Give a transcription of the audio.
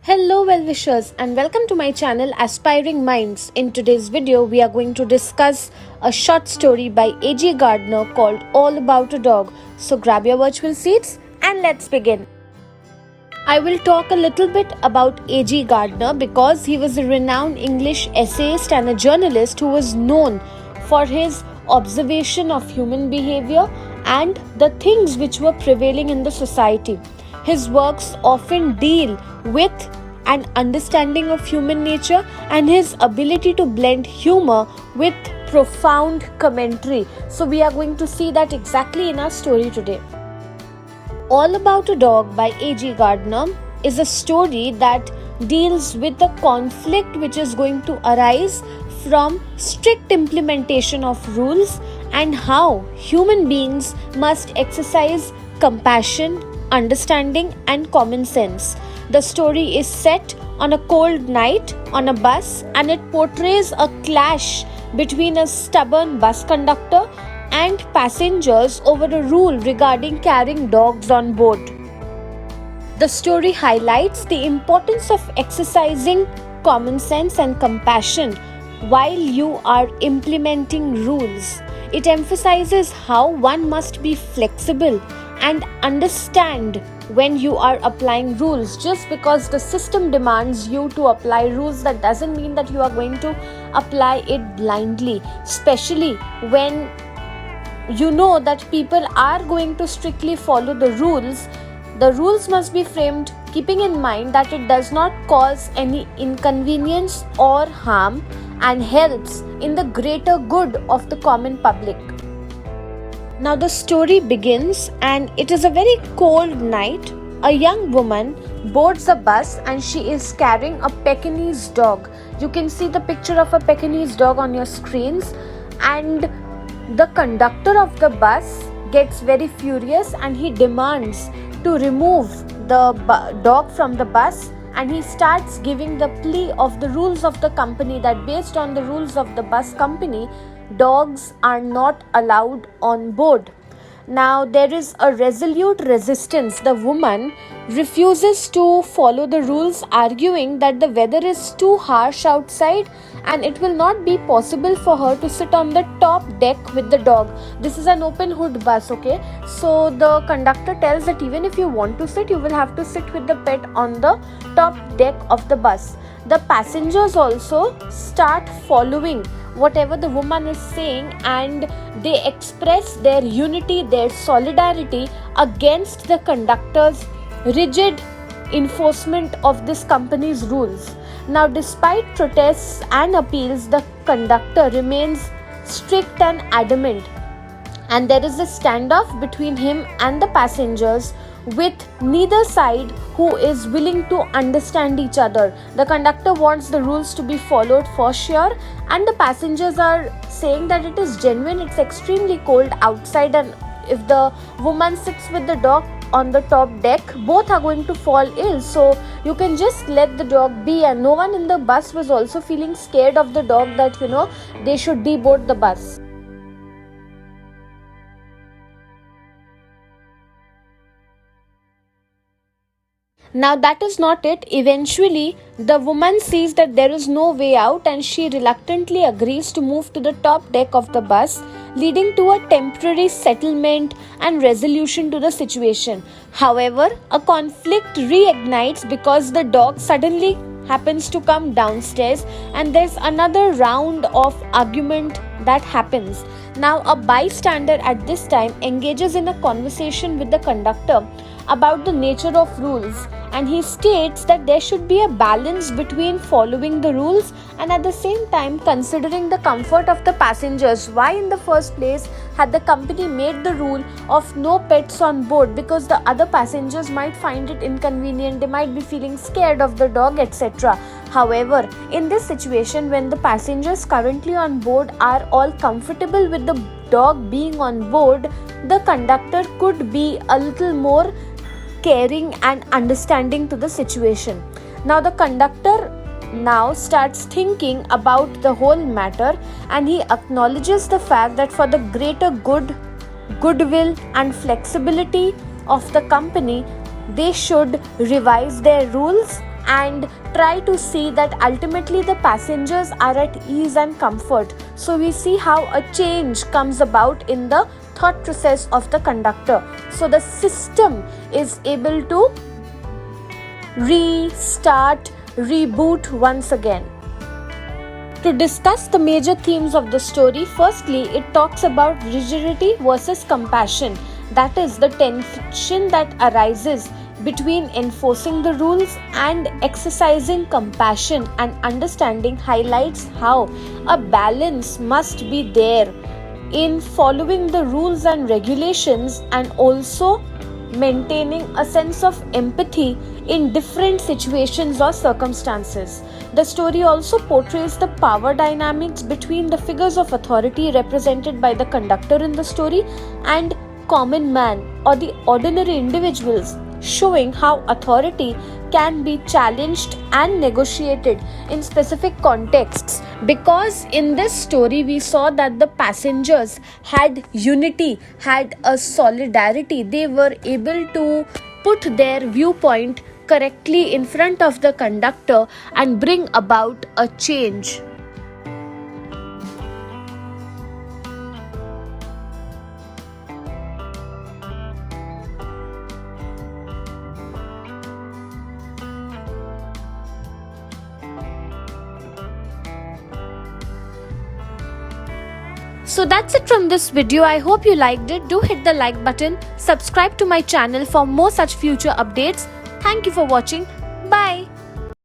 Hello well-wishers and welcome to my channel Aspiring Minds. In today's video, we are going to discuss a short story by A.G. Gardiner called All About a Dog. So grab your virtual seats and let's begin. I will talk a little bit about A.G. Gardiner because he was a renowned English essayist and a journalist who was known for his observation of human behavior and the things which were prevailing in the society. His works often deal with an understanding of human nature and his ability to blend humor with profound commentary. So we are going to see that exactly in our story today. All About a Dog by A.G. Gardiner is a story that deals with the conflict which is going to arise from strict implementation of rules and how human beings must exercise compassion, understanding and common sense. The story is set on a cold night on a bus and it portrays a clash between a stubborn bus conductor and passengers over a rule regarding carrying dogs on board. The story highlights the importance of exercising common sense and compassion while you are implementing rules. It emphasizes how one must be flexible and understand when you are applying rules. Just because the system demands you to apply rules, that doesn't mean that you are going to apply it blindly, especially when you know that people are going to strictly follow the rules. The rules must be framed keeping in mind that it does not cause any inconvenience or harm and helps in the greater good of the common public. Now the story begins and it is a very cold night. A young woman boards a bus and she is carrying a Pekingese dog. You can see the picture of a Pekingese dog on your screens, and the conductor of the bus gets very furious and he demands to remove the dog from the bus, and he starts giving the plea of the rules of the company that based on the rules of the bus company, dogs are not allowed on board. Now there is a resolute resistance. The woman refuses to follow the rules, arguing that the weather is too harsh outside and it will not be possible for her to sit on the top deck with the dog. This is an open hood bus, okay? So the conductor tells that even if you want to sit, you will have to sit with the pet on the top deck of the bus. The passengers also start following whatever the woman is saying and they express their unity, their solidarity against the conductor's rigid enforcement of this company's rules. Now, despite protests and appeals, the conductor remains strict and adamant, and there is a standoff between him and the passengers, with neither side who is willing to understand each other. The conductor wants the rules to be followed for sure, and the passengers are saying that it is genuine, it's extremely cold outside, and if the woman sits with the dog on the top deck, both are going to fall ill. So you can just let the dog be, and no one in the bus was also feeling scared of the dog that they should deboard the bus. Now that is not it. Eventually, the woman sees that there is no way out and she reluctantly agrees to move to the top deck of the bus, leading to a temporary settlement and resolution to the situation. However, a conflict reignites because the dog suddenly happens to come downstairs and there's another round of argument that happens. Now a bystander at this time engages in a conversation with the conductor about the nature of rules, and he states that there should be a balance between following the rules and at the same time considering the comfort of the passengers. Why in the first place had the company made the rule of no pets on board? Because the other passengers might find it inconvenient, they might be feeling scared of the dog, etc. However, in this situation, when the passengers currently on board are all comfortable with the dog being on board, the conductor could be a little more caring and understanding to the situation. Now the conductor now starts thinking about the whole matter, and he acknowledges the fact that for the greater goodwill and flexibility of the company, they should revise their rules and try to see that ultimately the passengers are at ease and comfort. So we see how a change comes about in the thought process of the conductor. So the system is able to restart, reboot once again. To discuss the major themes of the story, firstly, it talks about rigidity versus compassion. That is the tension that arises between enforcing the rules and exercising compassion and understanding, highlights how a balance must be there in following the rules and regulations and also maintaining a sense of empathy in different situations or circumstances. The story also portrays the power dynamics between the figures of authority represented by the conductor in the story and common man or the ordinary individuals, showing how authority can be challenged and negotiated in specific contexts. Because in this story we saw that the passengers had unity, had a solidarity. They were able to put their viewpoint correctly in front of the conductor and bring about a change. So that's it from this video. I hope you liked it. Do hit the like button, subscribe to my channel for more such future updates. Thank you for watching. Bye.